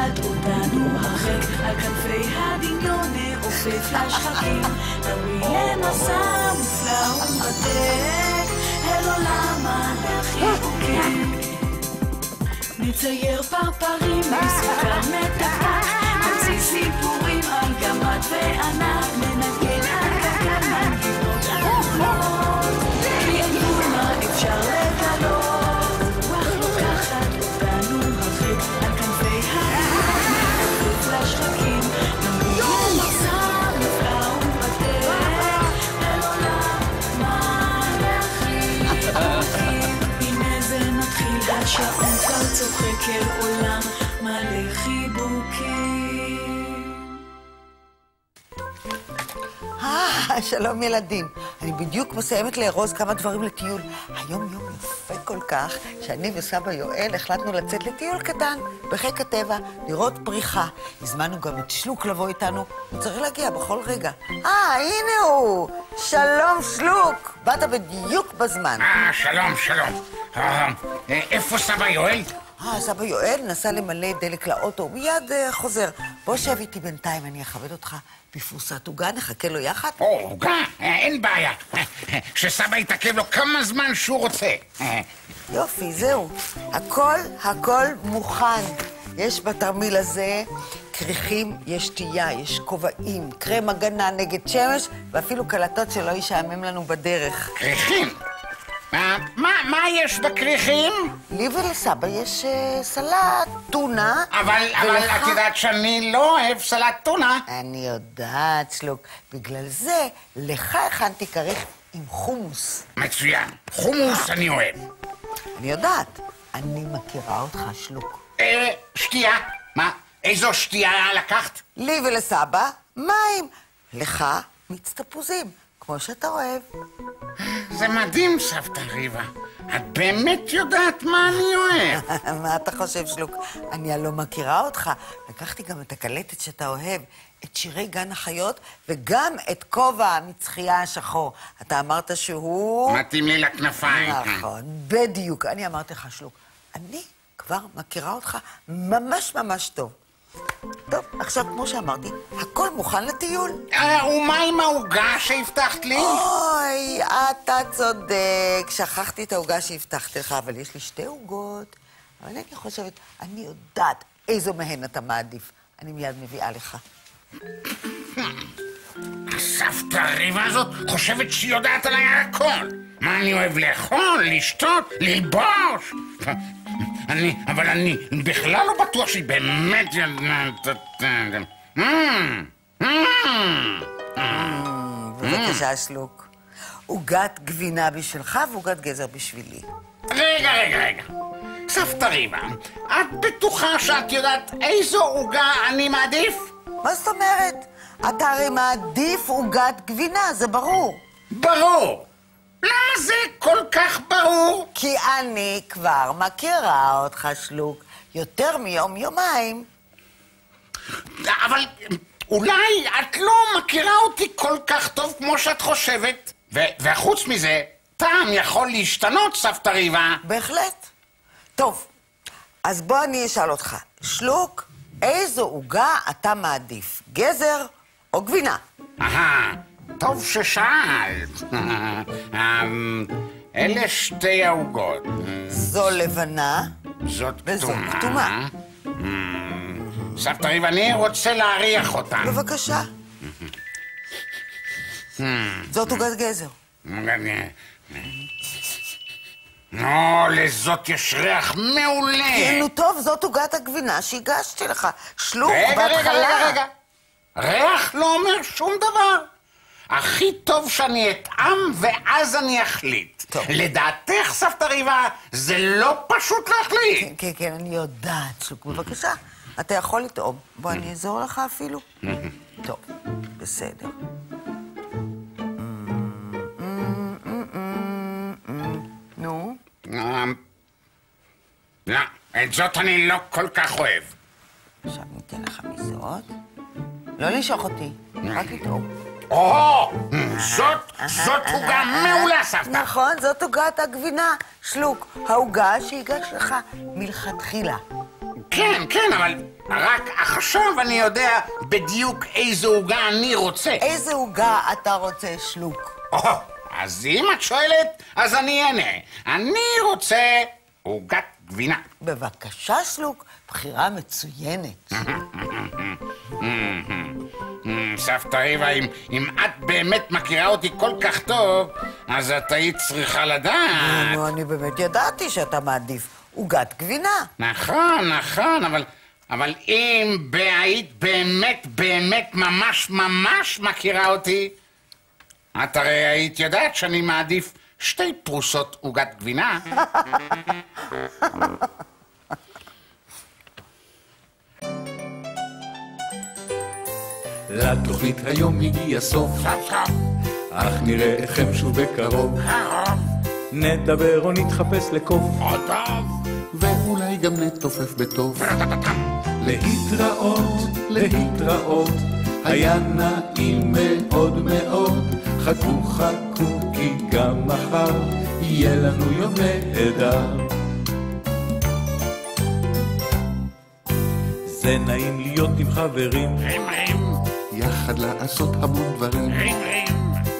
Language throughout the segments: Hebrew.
לקחת אותנו הרחק על כנפי הדמיון נעופף לשחקים נביא למסע מופלא ומרתק אל עולם החיבוקים נצייר פרפרים מסוכר מתקתק נמציא סיפורים על גמד וענק ננגן על גלגל מנגינות על חולות כי אין גבול מה אפשר לגלות רוח לוקחת אותנו הרחק על כנפי הדמיון נעופף לשחקים נביא למסע מופלא ומרתק אל עולם החיבוקים הנה זה מתחיל השעון כבר צוחק אל עולם מלא חיבוקים. שלום ילדים, אני בדיוק מסיימת לארוז כמה דברים לטיול. היום יום יפה כל כך שאני וסבא יואל החלטנו לצאת לטיול קטן בחיק הטבע, לראות פריחה. הזמנו גם את שלוק לבוא איתנו, הוא צריך להגיע בכל רגע. הנה הוא! שלום שלוק! באת בדיוק בזמן. שלום, שלום. איפה סבא יואל? סבא יואל נסע למלא דלק לאוטו, מיד חוזר. בוא שב איתי בינתיים, אני אכבד אותך בפרוסת עוגה, נחכה לו יחד. עוגה? אין בעיה. שסבא יתעכב לו כמה זמן שהוא רוצה. יופי, זהו. הכל מוכן. יש בתרמיל הזה כריכים, יש שתייה, יש כובעים, קרם הגנה נגד שמש, ואפילו קלטות שלא ישעמם לנו בדרך. כריכים? מה יש בכריכים? לי ולסבא יש סלט טונה. אבל את יודעת שאני לא אוהב סלט טונה. אני יודעת, שלוק. בגלל זה לך הכנתי כריך עם חומוס. מצוין. חומוס אני אוהב. אני יודעת. אני מכירה אותך, שלוק. שתייה. מה? איזו שתייה לקחת? לי ולסבא מים. לך מיץ תפוזים, כמו שאתה אוהב. זה מדהים, סבתא ריבה. את באמת יודעת מה אני אוהב. מה אתה חושב, שלוק? אני הלא מכירה אותך. לקחתי גם את הקלטת שאתה אוהב, את שירי גן החיות, וגם את כובע המצחייה השחור. אתה אמרת שהוא... מתאים לי לכנפיים. נכון, בדיוק. אני אמרתי לך, שלוק, אני כבר מכירה אותך ממש ממש טוב. טוב, עכשיו, כמו שאמרתי, הכל מוכן לטיול. ומה עם העוגה שהבטחת לי? אוי, אתה צודק. שכחתי את העוגה שהבטחתי לך, אבל יש לי 2 עוגות. אבל אני חושבת, אני יודעת איזו מהן אתה מעדיף. אני מיד מביאה לך. הסבתא הריבה הזאת חושבת שהיא יודעת עליי הכל. מה אני אוהב לאכול, לשתות, ללבוש? אבל אני בכלל לא בטוח שהיא באמת יודעת... בבקשה, שלוק. עוגת גבינה בשבילך ועוגת גזר בשבילי. רגע. סבתא ריבה, את בטוחה שאת יודעת איזו עוגה אני מעדיף? מה זאת אומרת? אתה הרי מעדיף עוגת גבינה, זה ברור. ברור. למה זה כל כך ברור? כי אני כבר מכירה אותך, שלוק, יותר מיום-יומיים. אבל אולי את לא מכירה אותי כל כך טוב כמו שאת חושבת. וחוץ מזה, טעם יכול להשתנות, סבתא ריבה. בהחלט. טוב, אז בוא אני אשאל אותך. שלוק, איזו עוגה אתה מעדיף? גזר או גבינה? טוב ששאלת. אלה 2 העוגות. זו לבנה. זאת וזו כתומה. סבתא ריבה, אני רוצה להריח אותן. בבקשה. זאת עוגת גזר. לזאת יש ריח מעולה. נו טוב, זאת עוגת הגבינה שהגשתי לך. שלוק, בהתחלה. רגע. ריח לא אומר שום דבר. הכי טוב שאני אטעם ואז אני אחליט. טוב. לדעתך, סבתא ריבה, זה לא פשוט להחליט. כן, אני יודעת, שלוק. בבקשה, אתה יכול לטעום. בוא, אני אעזור לך אפילו. טוב, בסדר. נו? לא, את זאת אני לא כל כך אוהב. עכשיו ניתן לך מזאת. לא לשוך אותי, רק לטעום. זאת עוגה מעולה, סבתא. נכון, זאת עוגת הגבינה. שלוק, העוגה שהגש לך מלכתחילה. כן, אבל רק עכשיו אני יודע בדיוק איזו עוגה אני רוצה. איזה עוגה אתה רוצה, שלוק? אז אם את שואלת, אז אני אענה. אני רוצה עוגת גבינה. בבקשה, שלוק, בחירה מצוינת. סבתא ריבה, אם את באמת מכירה אותי כל כך טוב, אז את היית צריכה לדעת. נו, אני באמת ידעתי שאתה מעדיף עוגת גבינה. נכון, אבל אם היית באמת ממש מכירה אותי, את הרי היית יודעת שאני מעדיף 2 פרוסות עוגת גבינה. לתוכנית היום הגיע סוף, אך נראה אתכם שוב בקרוב. נדבר או נתחפש לקוף, ואולי גם נתופף בטוב. להתראות, היה נעים מאוד מאוד. חכו כי גם מחר יהיה לנו יום נהדר. זה נעים להיות עם חברים, יחד לעשות המון דברים.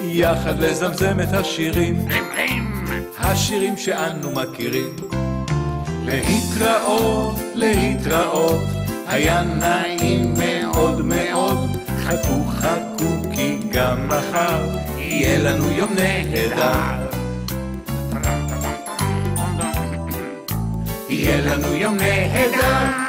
יחד לזמזם את השירים, השירים שאנו מכירים. להתראות, היה נעים מאוד מאוד. חכו כי גם מחר יהיה לנו יום נהדר. יהיה לנו יום נהדר.